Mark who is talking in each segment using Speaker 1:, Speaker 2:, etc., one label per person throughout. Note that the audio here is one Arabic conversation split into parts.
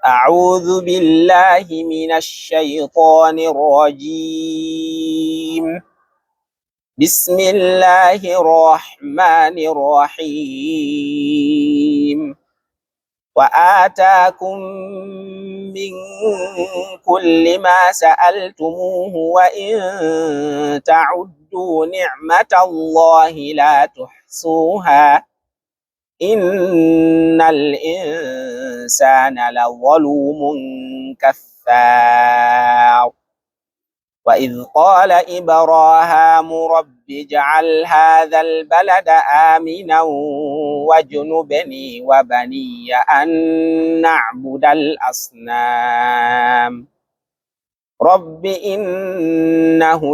Speaker 1: أعوذ بالله من الشيطان الرجيم. بسم الله الرحمن الرحيم. وآتاكم من كل ما سألتموه وإن تعدوا نعمة الله لا تحصوها إن الإنسان لظلوم كفار. وإذ قال إبراهام رب اجعل هذا البلد آمنا واجنبني وبني أن نعبد الأصنام رب إنهن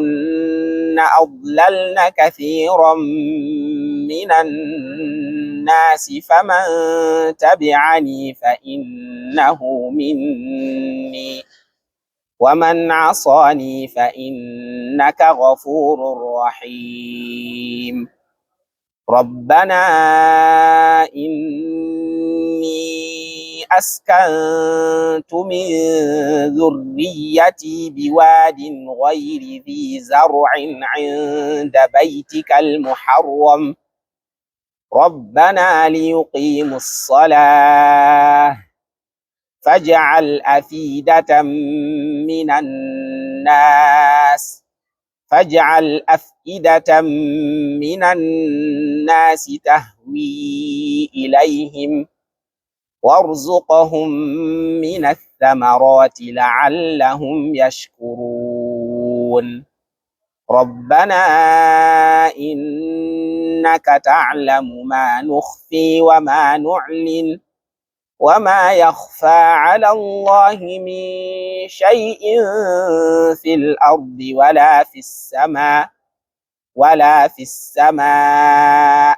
Speaker 1: أضللن كثيرا من الناس فمن تبعني فإنه مني ومن عصاني فإنك غفور رحيم. ربنا إني أسكنت من ذريتي بواد غير ذي زرع عند بيتك المحرم ربنا ليقيموا الصلاة فاجعل أفئدة من الناس تهوي إليهم وارزقهم من الثمرات لعلهم يشكرون. ربنا إنك تعلم ما نخفي وما نعلن وما يخفى على الله من شيء في الأرض ولا في السماء.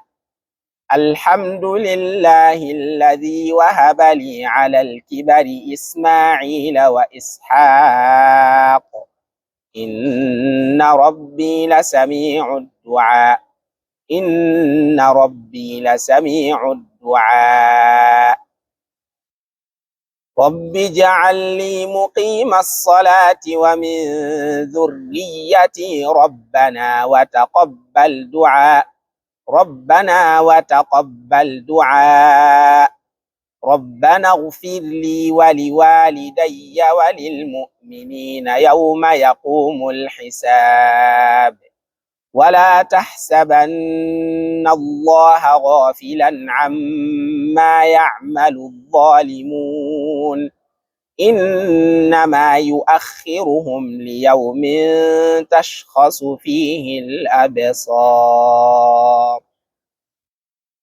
Speaker 1: الحمد لله الذي وهب لي على الكبر إسماعيل وإسحاق إن ربي لسميع الدعاء. رب اجعل لي مقيم الصلاة ومن ذريتي ربنا وتقبل دعاء. ربنا اغفر لي ولوالدي وللمؤمنين يوم يقوم الحساب. ولا تحسبن الله غافلا عما يعمل الظالمون إنما يؤخرهم ليوم تشخص فيه الأبصار.